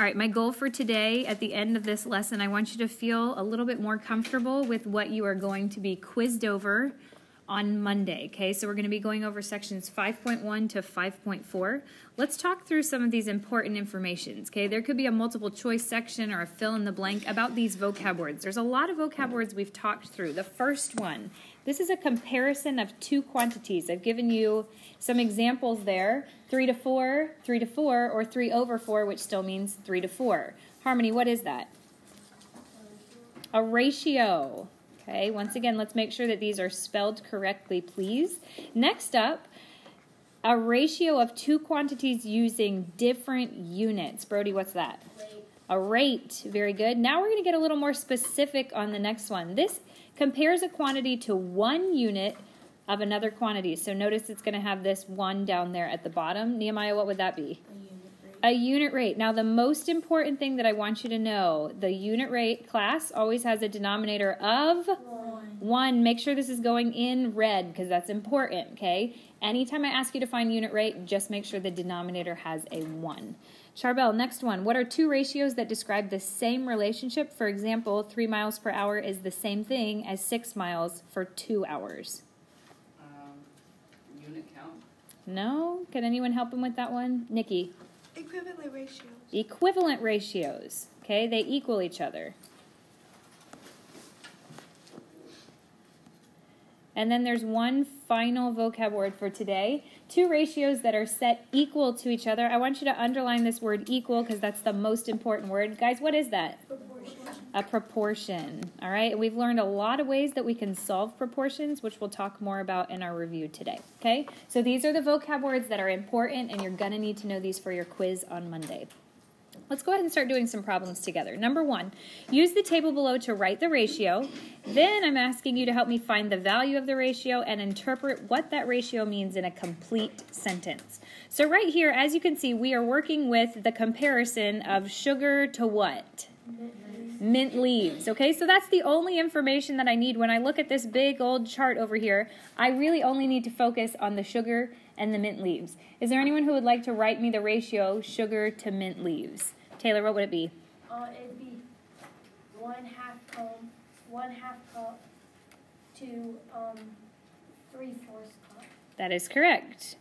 All right, my goal for today at the end of this lesson, I want you to feel a little bit more comfortable with what you are going to be quizzed over on Monday, okay? So we're going to be going over sections 5.1 to 5.4. Let's talk through some of these important informations, okay? There could be a multiple choice section or a fill in the blank about these vocab words. There's a lot of vocab words we've talked through. The first one, this is a comparison of two quantities. I've given you some examples there, 3 to 4, 3 to 4, or 3 over 4, which still means 3 to 4. Harmony, what is that? A ratio. Okay, once again, let's make sure that these are spelled correctly, please. Next up, a ratio of two quantities using different units. Brody, what's that? Rate. A rate. Very good. Now we're going to get a little more specific on the next one. This compares a quantity to one unit of another quantity. So notice it's going to have this 1 down there at the bottom. Nehemiah, what would that be? A unit rate. Now, the most important thing that I want you to know, the unit rate class always has a denominator of 1. Make sure this is going in red because that's important, okay? Anytime I ask you to find unit rate, just make sure the denominator has a 1. Charbel, next one. What are two ratios that describe the same relationship? For example, 3 miles per hour is the same thing as 6 miles for 2 hours. Unit count? No? Can anyone help him with that one? Nikki? Equivalent ratios. Equivalent ratios. Okay, they equal each other. And then there's one final vocab word for today. Two ratios that are set equal to each other. I want you to underline this word equal because that's the most important word. Guys, what is that? Proportion. A proportion. All right, and we've learned a lot of ways that we can solve proportions, which we'll talk more about in our review today. Okay, so these are the vocab words that are important, and you're going to need to know these for your quiz on Monday. Let's go ahead and start doing some problems together. Number 1, use the table below to write the ratio. Then I'm asking you to help me find the value of the ratio and interpret what that ratio means in a complete sentence. So right here, as you can see, we are working with the comparison of sugar to what? Mint leaves. Okay, so that's the only information that I need when I look at this big old chart over here. I really only need to focus on the sugar and the mint leaves. Is there anyone who would like to write me the ratio sugar to mint leaves? Taylor, what would it be? It'd be 1/2 cup to 3/4 cup. That is correct.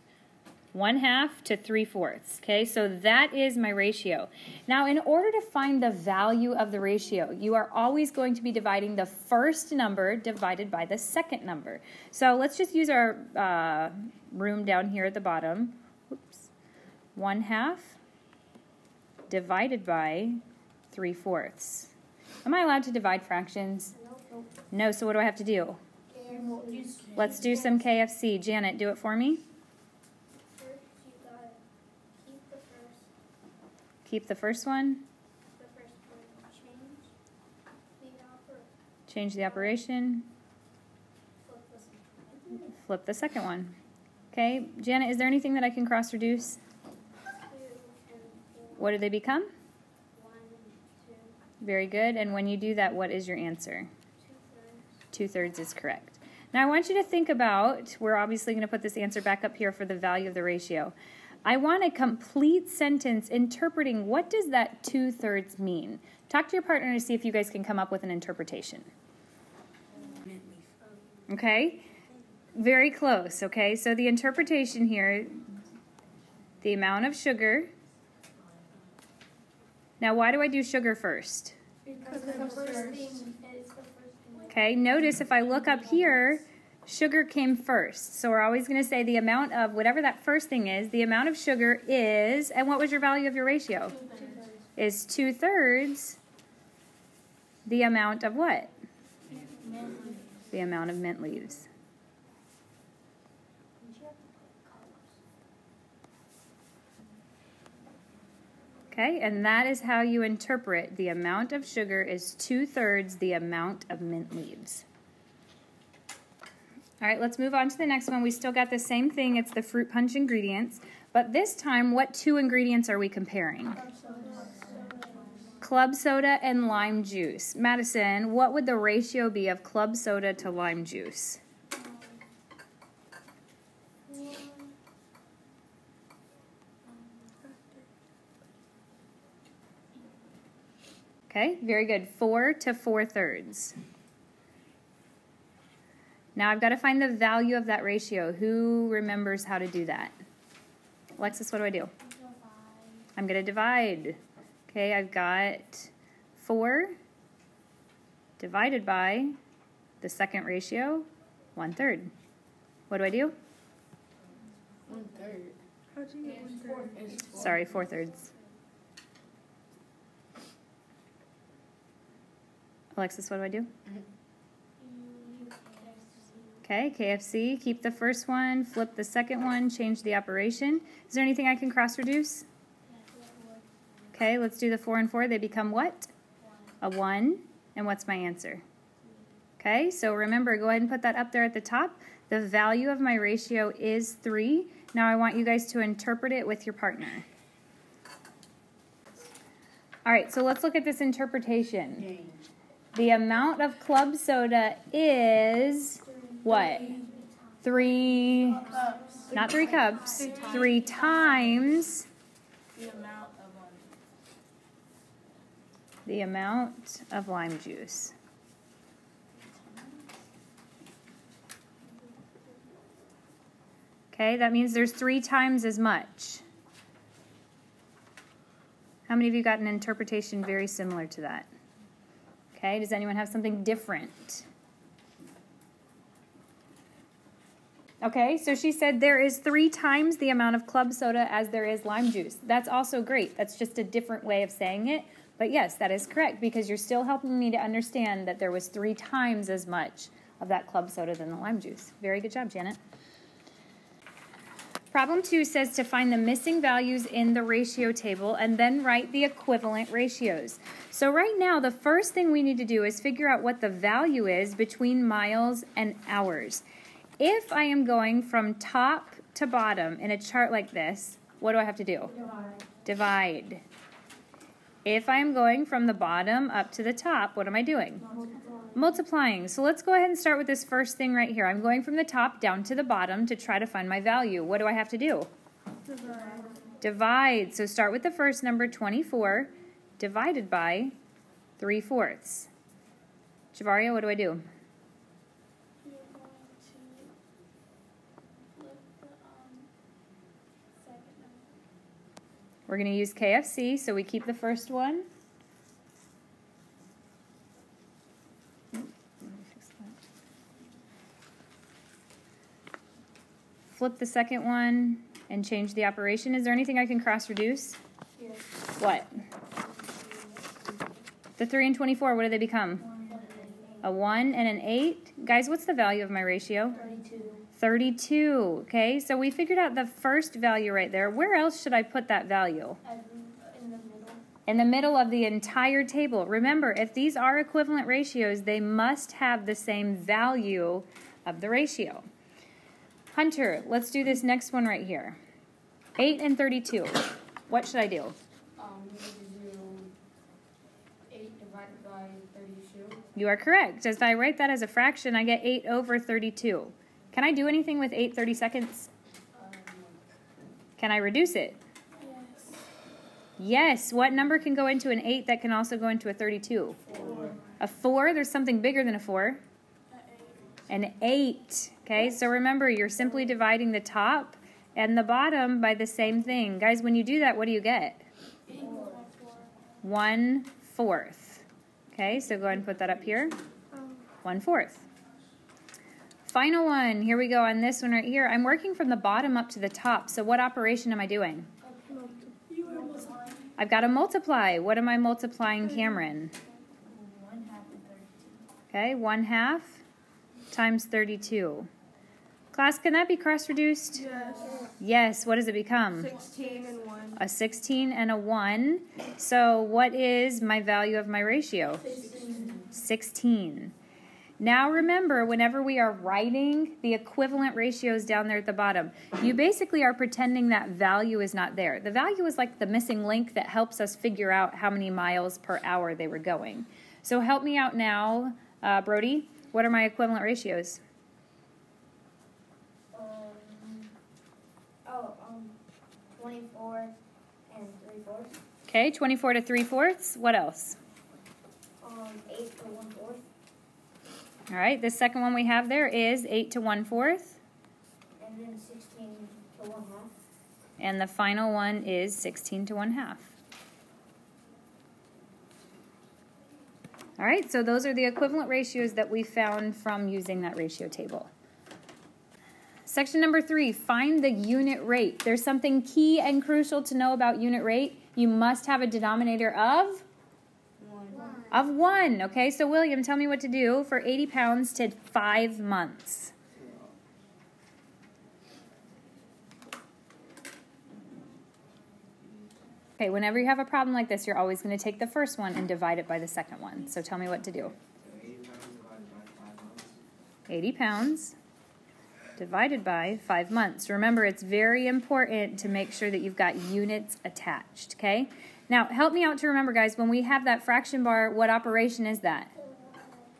1/2 to 3/4. Okay, so that is my ratio. Now, in order to find the value of the ratio, you are always going to be dividing the first number divided by the second number. So let's just use our room down here at the bottom. Oops. 1/2 divided by 3/4. Am I allowed to divide fractions? Nope. No, so what do I have to do? Let's do some KFC. Janet, do it for me. First, you gotta keep the first. Keep the first one. The first one. Change the operation. Flip the second. Flip the second one. Okay, Janet, is there anything that I can cross reduce? 2 and 4. What do they become? 1 and 2. Very good. And when you do that, what is your answer? 2/3 is correct. Now I want you to think about, we're obviously going to put this answer back up here for the value of the ratio. I want a complete sentence interpreting what does that 2/3 mean. Talk to your partner to see if you guys can come up with an interpretation. Okay? Very close, okay? So the interpretation here, the amount of sugar. Now why do I do sugar first? Because the first thing is the first thing. Okay, notice if I look up here, sugar came first. So we're always going to say the amount of whatever that first thing is, the amount of sugar is, and what was your value of your ratio? 2/3. Is 2/3 the amount of what? The amount of mint leaves. Okay, and that is how you interpret the amount of sugar is 2/3 the amount of mint leaves. All right, let's move on to the next one. We still got the same thing. It's the fruit punch ingredients. But this time, what two ingredients are we comparing? Club soda and lime juice. Madison, what would the ratio be of club soda to lime juice? Okay, very good. 4 to 4/3. Now I've got to find the value of that ratio. Who remembers how to do that? Alexis, what do I do? I'm going to divide. Okay, I've got 4 divided by the second ratio, 1/3. What do I do? 1/3. How do you get 1/3? Sorry, 4/3. Alexis, what do I do? Okay, KFC, keep the first one, flip the second one, change the operation. Is there anything I can cross-reduce? Okay, let's do the 4 and 4. They become what? A 1. And what's my answer? Okay, so remember, go ahead and put that up there at the top. The value of my ratio is 3. Now I want you guys to interpret it with your partner. All right, so let's look at this interpretation. The amount of club soda is what? 3, not 3 cups, 3 times the amount of lime juice. Okay, that means there's 3 times as much. How many of you got an interpretation very similar to that? Okay, does anyone have something different? Okay, so she said there is 3 times the amount of club soda as there is lime juice. That's also great. That's just a different way of saying it. But yes, that is correct because you're still helping me to understand that there was 3 times as much of that club soda than the lime juice. Very good job, Janet. Problem 2 says to find the missing values in the ratio table and then write the equivalent ratios. So right now, the first thing we need to do is figure out what the value is between miles and hours. If I am going from top to bottom in a chart like this, what do I have to do? Divide. If I am going from the bottom up to the top, what am I doing? Multiplying. So let's go ahead and start with this first thing right here. I'm going from the top down to the bottom to try to find my value. What do I have to do? Divide. So start with the first number, 24, divided by 3/4. Javaria, what do I do? You're going to flip the second number. We're going to use KFC, so we keep the first one. Flip the second one and change the operation. Is there anything I can cross-reduce? Yes. What? The 3 and 24, what do they become? A 1 and an 8. Guys, what's the value of my ratio? 32. Okay, so we figured out the first value right there. Where else should I put that value? In the middle. In the middle of the entire table. Remember, if these are equivalent ratios, they must have the same value of the ratio. Hunter, let's do this next one right here. 8 and 32. What should I do? You need to do 8 divided by 32. You are correct. As I write that as a fraction, I get 8 over 32. Can I do anything with 8 32nds? Can I reduce it? Yes. Yes. What number can go into an 8 that can also go into a 32? 4. A 4? There's something bigger than a 4. An 8. Okay, so remember, you're simply dividing the top and the bottom by the same thing. Guys, when you do that, what do you get? 1/4. Okay, so go ahead and put that up here. 1/4. Final one. Here we go on this one right here. I'm working from the bottom up to the top. So what operation am I doing? I've got to multiply. What am I multiplying, Cameron? 1/2 of 32. Okay, 1/2 times 32. Class, can that be cross-reduced? Yes. Yes. What does it become? 16 and 1. A 16 and a 1. So what is my value of my ratio? 16. Now remember, whenever we are writing the equivalent ratios down there at the bottom, you basically are pretending that value is not there. The value is like the missing link that helps us figure out how many miles per hour they were going. So help me out now, Brody. What are my equivalent ratios? 24 and 3/4. Okay, 24 to 3/4. What else? 8 to 1/4. All right, the second one we have there is 8 to 1/4. And then 16 to 1/2. And the final one is 16 to 1/2. All right, so those are the equivalent ratios that we found from using that ratio table. Section number 3, find the unit rate. There's something key and crucial to know about unit rate. You must have a denominator of? 1. Okay, so William, tell me what to do for 80 pounds to 5 months. Okay, whenever you have a problem like this, you're always going to take the first one and divide it by the second one. So tell me what to do. 80 pounds divided by 5 months. Remember, it's very important to make sure that you've got units attached, okay? Now, help me out to remember, guys, when we have that fraction bar, what operation is that?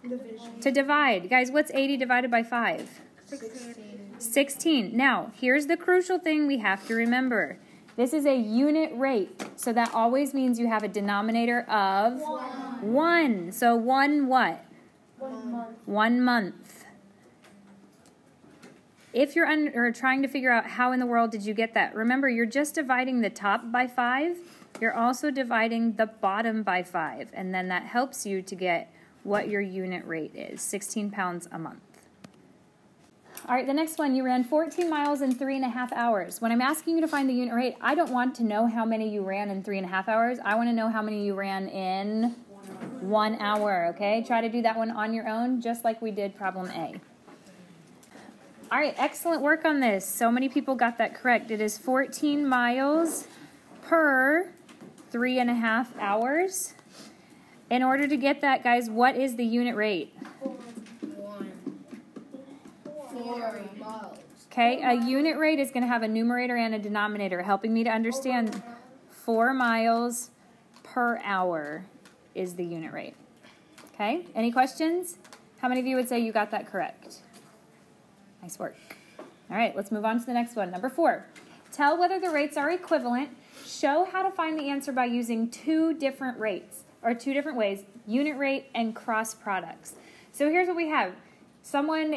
Division. To divide. Guys, what's 80 divided by 5? 16. Now, here's the crucial thing we have to remember. This is a unit rate, so that always means you have a denominator of 1. So 1 what? 1 month. 1 month. If you're trying to figure out how in the world did you get that, remember you're just dividing the top by 5. You're also dividing the bottom by 5, and then that helps you to get what your unit rate is, 16 pounds a month. All right, the next one, you ran 14 miles in 3.5 hours. When I'm asking you to find the unit rate, I don't want to know how many you ran in 3.5 hours. I want to know how many you ran in 1 hour, okay? Try to do that one on your own, just like we did problem A. All right, excellent work on this. So many people got that correct. It is 14 miles per 3.5 hours. In order to get that, guys, what is the unit rate? 4 miles. Okay, a unit rate is going to have a numerator and a denominator, helping me to understand 4 miles per hour is the unit rate. Okay, any questions? How many of you would say you got that correct? Nice work. All right, let's move on to the next one. Number 4, tell whether the rates are equivalent. Show how to find the answer by using 2 different rates, or 2 different ways, unit rate and cross products. So here's what we have. Something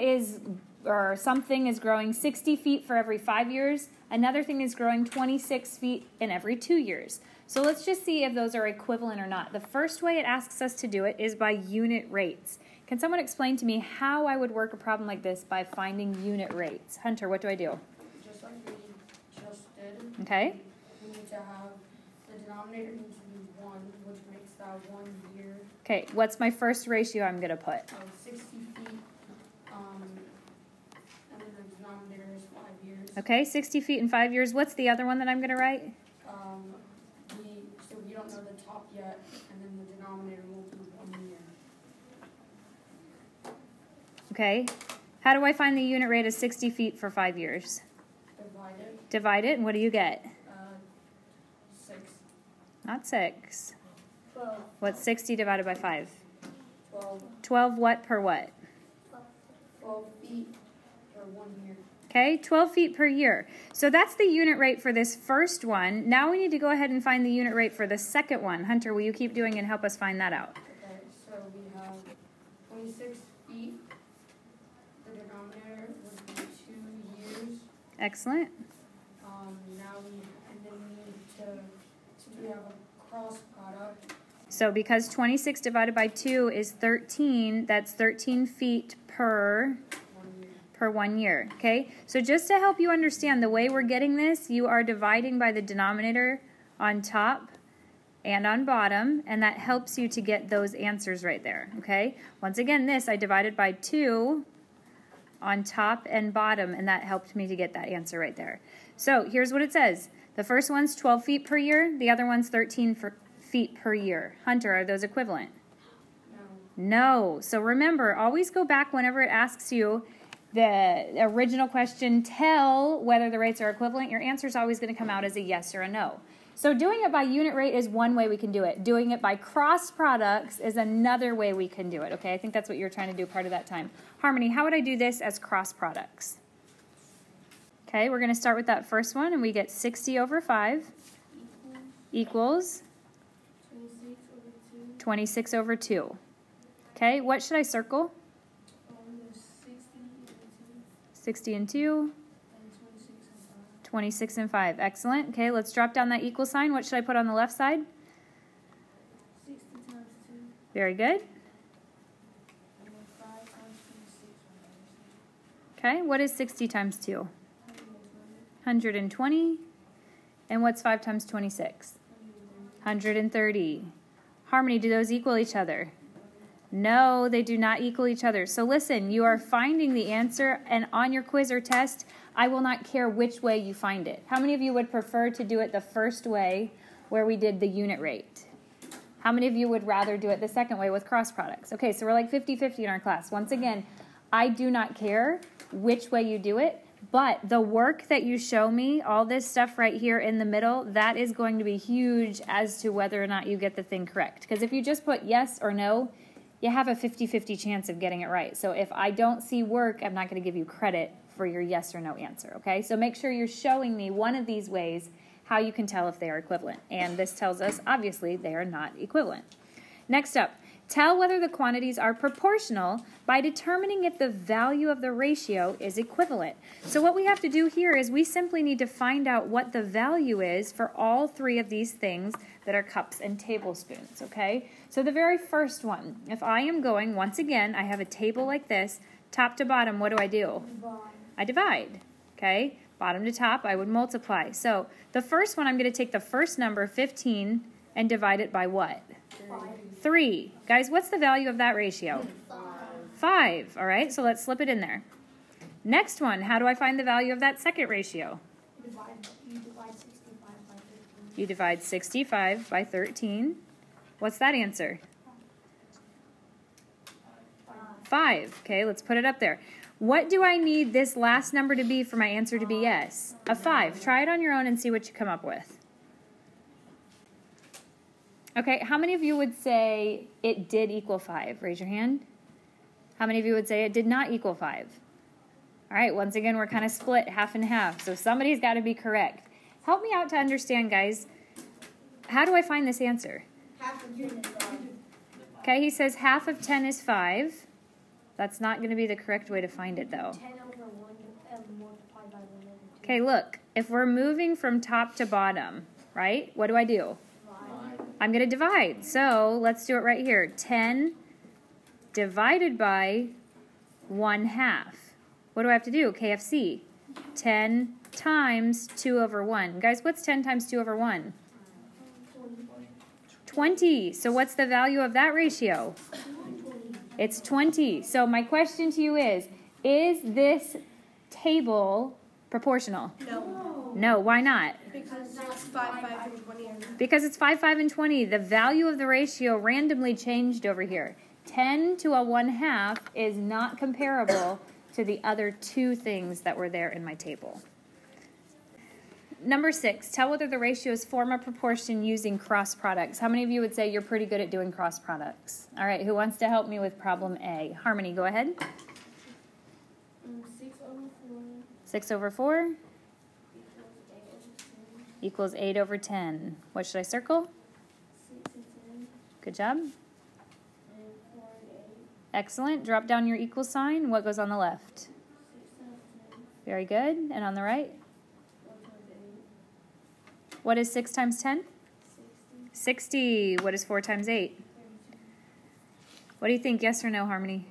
is growing 60 feet for every 5 years. Another thing is growing 26 feet in every 2 years. So let's just see if those are equivalent or not. The first way it asks us to do it is by unit rates. Can someone explain to me how I would work a problem like this by finding unit rates? Hunter, what do I do? Just like we just did. Okay. We need to have, the denominator needs to be 1, which makes that 1 year Okay, what's my first ratio I'm going to put? of 60 feet. And then the denominator is 5 years. Okay, 60 feet in 5 years. What's the other one that I'm going to write? So we don't know the top yet, and then the denominator will be 1 year. Okay. How do I find the unit rate of 60 feet for 5 years? Divide it. Divide it, and what do you get? 6. Not 6. 12. What's 60 divided by 5? 12. 12 what per what? 12 feet for 1 year. Okay, 12 feet per year. So that's the unit rate for this first one. Now we need to go ahead and find the unit rate for the second one. Hunter, will you keep doing and help us find that out? Okay, so we have 26 feet. The denominator would be 2 years. Excellent. Now we need to, since we have a cross product. So because 26 divided by 2 is 13, that's 13 feet per 1 year, okay? So just to help you understand the way we're getting this, you are dividing by the denominator on top and on bottom, and that helps you to get those answers right there, okay? Once again, this I divided by 2 on top and bottom, and that helped me to get that answer right there. So here's what it says. The first one's 12 feet per year, the other one's 13 feet per year. Hunter, are those equivalent? No. So remember, always go back whenever it asks you the original question, tell whether the rates are equivalent. Your answer is always going to come out as a yes or a no. So doing it by unit rate is one way we can do it. Doing it by cross products is another way we can do it, okay? I think that's what you're trying to do part of that time. Harmony, how would I do this as cross products? Okay, we're going to start with that first one, and we get 60 over 5 equals 26 over 2. Okay, what should I circle? There's 60 and 2. 60 and 2. And 26 and 5. 26 and 5. Excellent. Okay, let's drop down that equal sign. What should I put on the left side? 60 times 2. Very good. And then 5 times 26. Okay, what is 60 times 2? 120. 120. And what's 5 times 26? 130. Harmony, do those equal each other? No, they do not equal each other. So listen, you are finding the answer, and on your quiz or test, I will not care which way you find it. How many of you would prefer to do it the first way, where we did the unit rate? How many of you would rather do it the second way with cross products? Okay, so we're like 50-50 in our class. Once again, I do not care which way you do it, but the work that you show me, all this stuff right here in the middle, that is going to be huge as to whether or not you get the thing correct. Because if you just put yes or no, you have a 50-50 chance of getting it right. So if I don't see work, I'm not going to give you credit for your yes or no answer, okay? So make sure you're showing me one of these ways how you can tell if they are equivalent. And this tells us, obviously, they are not equivalent. Next up, tell whether the quantities are proportional by determining if the value of the ratio is equivalent. So what we have to do here is we simply need to find out what the value is for all three of these things that are cups and tablespoons, okay? So the very first one, if I am going, once again, I have a table like this, top to bottom, what do? I divide, okay? Bottom to top, I would multiply. So the first one, I'm going to take the first number, 15, and divide it by what? 3. Guys, what's the value of that ratio? 5. All right, so let's slip it in there. Next one, how do I find the value of that second ratio? You divide 65 by 13. What's that answer? 5. Okay, let's put it up there. What do I need this last number to be for my answer to be yes? A 5. Try it on your own and see what you come up with. Okay, how many of you would say it did equal 5? Raise your hand. How many of you would say it did not equal 5? All right, once again, we're kind of split half and half, so somebody's got to be correct. Help me out to understand, guys. How do I find this answer? Half of 10 is 5. Okay, he says half of 10 is 5. That's not going to be the correct way to find it, though. 10 over 1 and multiplied by 1 over 2. Okay, look. If we're moving from top to bottom, right, what do I do? I'm going to divide. So let's do it right here. 10 divided by 1/2. What do I have to do? KFC. 10 times 2 over 1. Guys, what's 10 times 2 over 1? 20. So what's the value of that ratio? It's 20. So my question to you is this table proportional? No. No, why not? Because it's 5, 5, and 20. Because it's 5, 5, and 20. The value of the ratio randomly changed over here. 10 to a 1/2 is not comparable to the other two things that were there in my table. Number 6, tell whether the ratios form a proportion using cross products. How many of you would say you're pretty good at doing cross products? All right, who wants to help me with problem A? Harmony, go ahead. 6 over 4 6 over 4 equals 8 over 10. equals 8 over 10. What should I circle? 6 and 10. Good job. And 4 and 8. Excellent. Drop down your equal sign. What goes on the left? 6 times 10. Very good. And on the right? 4 times 8. What is 6 times 10? 60. 60. What is 4 times 8? 32. What do you think? Yes or no, Harmony?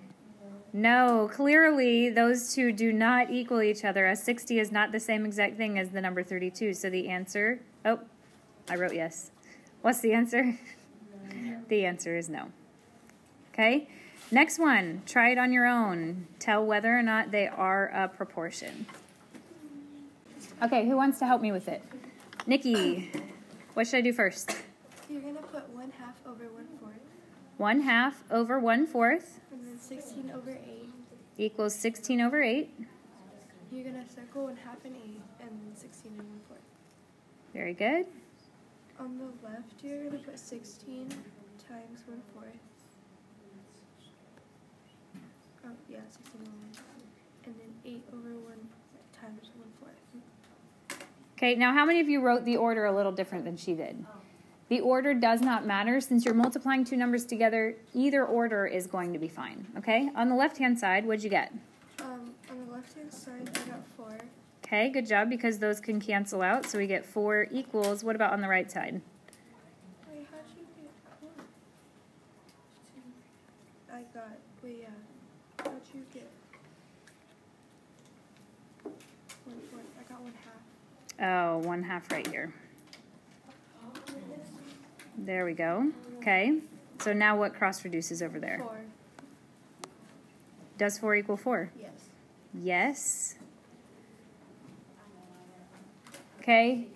No. Clearly, those two do not equal each other, as 60 is not the same exact thing as the number 32. So the answer... Oh, I wrote yes. What's the answer? The answer is no. Okay? Next one. Try it on your own. Tell whether or not they are a proportion. Okay, who wants to help me with it? Nikki, what should I do first? You're going to put 1/2 over 1/4. 1/2 over 1/4 And then 16 over 8. equals 16 over 8. You're going to circle 1/2 and 8 and 16 and 1/4. Very good. On the left, you're going to put 16 times 1/4. Oh, yeah, 16 over 1. And then 8 over 1 times 1/4. Okay, now how many of you wrote the order a little different than she did? The order does not matter. Since you're multiplying two numbers together, either order is going to be fine, okay? On the left-hand side, what'd you get? On the left-hand side, I got 4. Okay, good job, because those can cancel out, so we get 4 equals. What about on the right side? Wait, how'd you get 4? I got, how'd you get 1? I got 1/2. Oh, 1/2 right here. There we go. Okay, so now what cross reduces over there? 4. Does 4 equal 4? Yes. Yes. Okay.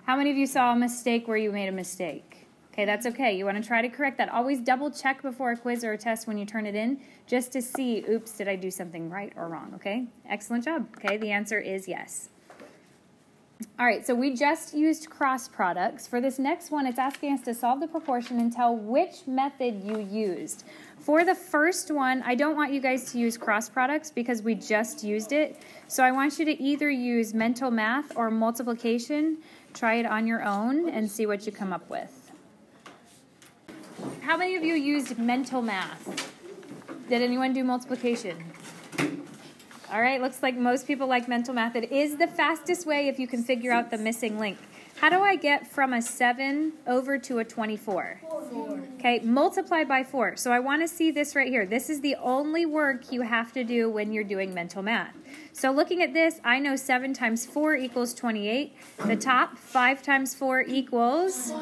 How many of you saw a mistake where you made a mistake? Okay, that's okay. You want to try to correct that. Always double check before a quiz or a test when you turn it in, just to see, oops, did I do something right or wrong? Okay, excellent job. Okay, the answer is yes. All right, so we just used cross products. For this next one, it's asking us to solve the proportion and tell which method you used. For the first one, I don't want you guys to use cross products because we just used it. So I want you to either use mental math or multiplication. Try it on your own and see what you come up with. How many of you used mental math? Did anyone do multiplication? All right, looks like most people like mental math. It is the fastest way if you can figure out the missing link. How do I get from a 7 over to a 24? 4. Okay, multiply by 4. So I want to see this right here. This is the only work you have to do when you're doing mental math. So looking at this, I know 7 times 4 equals 28. The top, 5 times 4 equals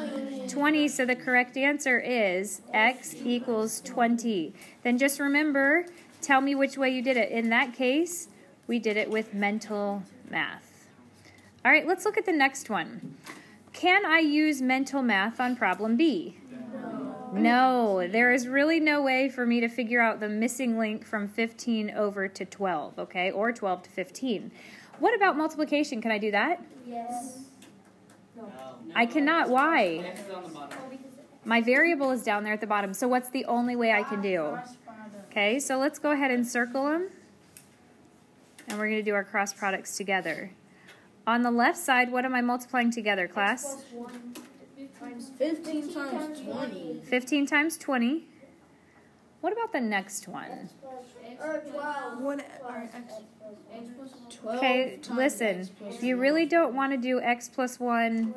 20. So the correct answer is x equals 20. Then just remember, tell me which way you did it. In that case, we did it with mental math. All right, let's look at the next one. Can I use mental math on problem B? No, there is really no way for me to figure out the missing link from 15 over to 12, okay, or 12 to 15. What about multiplication? Can I do that? Yes. I cannot. Why? My variable is down there at the bottom, so what's the only way I can do? Okay, so let's go ahead and circle them, and we're going to do our cross products together. On the left side, what am I multiplying together, class? 15 times 20. 15 times 20. What about the next one? Or 12. 1 or x. 12 Okay, times listen. x plus You 1. really don't want to do x plus 1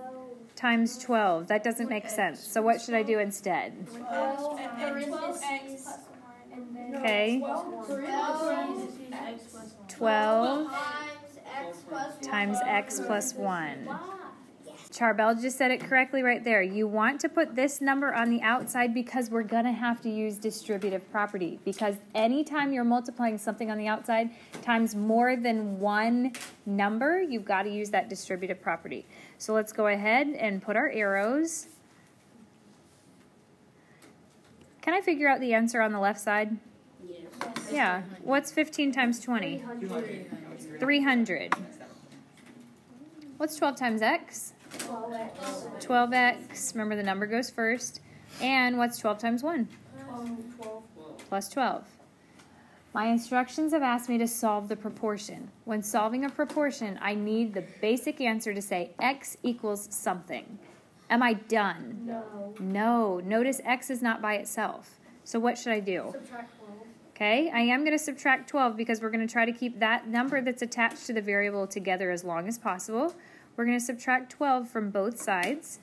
times 12. That doesn't make sense. So what should I do instead? 12x. Okay, 12 times x plus 1. Charbel just said it correctly right there. You want to put this number on the outside because we're going to have to use distributive property. Because anytime you're multiplying something on the outside times more than one number, you've got to use that distributive property. So let's go ahead and put our arrows. Can I figure out the answer on the left side? Yes. Yeah. What's 15 times 20? 300. What's 12 times x? 12x. Remember, the number goes first. And what's 12 times 1? 12. Plus 12. My instructions have asked me to solve the proportion. When solving a proportion, I need the basic answer to say x equals something. Am I done? No. No. Notice x is not by itself. So what should I do? Subtract 12. Okay, I am going to subtract 12 because we're going to try to keep that number that's attached to the variable together as long as possible. We're going to subtract 12 from both sides.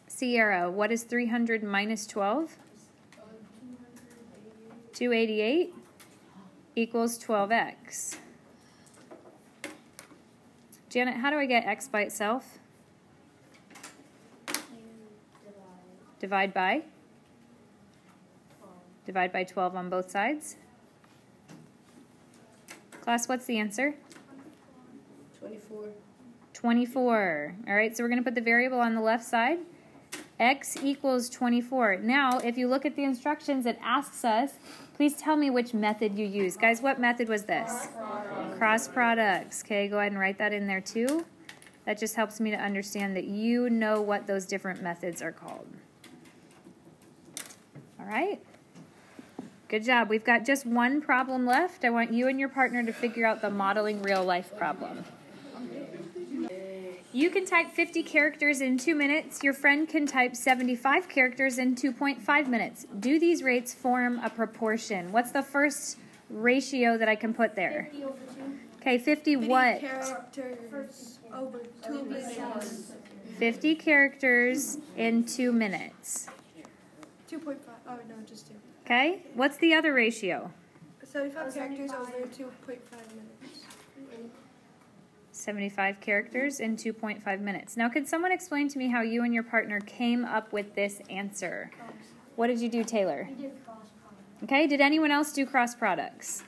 Sierra, what is 300 minus 12? 288 equals 12x. Janet, how do I get x by itself? Divide by? Divide by 12 on both sides. Class, what's the answer? 24. 24. All right, so we're going to put the variable on the left side. X equals 24. Now, if you look at the instructions, it asks us, please tell me which method you use. Guys, what method was this? Cross products. Okay, go ahead and write that in there too. That just helps me to understand that you know what those different methods are called. All right. Good job. We've got just one problem left. I want you and your partner to figure out the modeling real life problem. You can type 50 characters in 2 minutes. Your friend can type 75 characters in 2.5 minutes. Do these rates form a proportion? What's the first ratio that I can put there? 50 over 2. Okay, 50 what? Characters over 2 minutes. 50 characters in 2 minutes. 2.5. Oh, no, just 2. Okay, what's the other ratio? 75 characters over 2.5 minutes. 75 characters in 2.5 minutes. Now, could someone explain to me how you and your partner came up with this answer? What did you do, Taylor? We did cross product. Okay, did anyone else do cross products?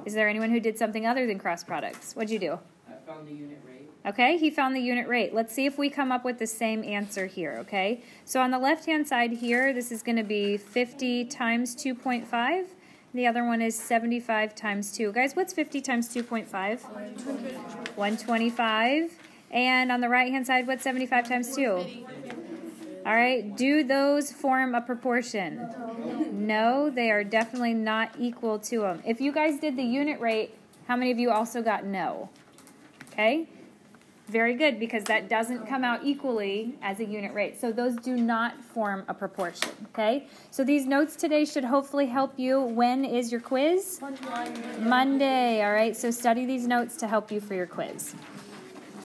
Is there anyone who did something other than cross products? What'd you do? I found the unit rate. Okay, he found the unit rate. Let's see if we come up with the same answer here, okay? So on the left-hand side here, this is going to be 50 times 2.5. The other one is 75 times 2. Guys, what's 50 times 2.5? 125. And on the right-hand side, what's 75 times 2? All right, do those form a proportion? No, they are definitely not equal to them. If you guys did the unit rate, how many of you also got no? Okay, very good, because that doesn't come out equally as a unit rate. So those do not form a proportion, okay? So these notes today should hopefully help you. When is your quiz? Monday, all right? So study these notes to help you for your quiz.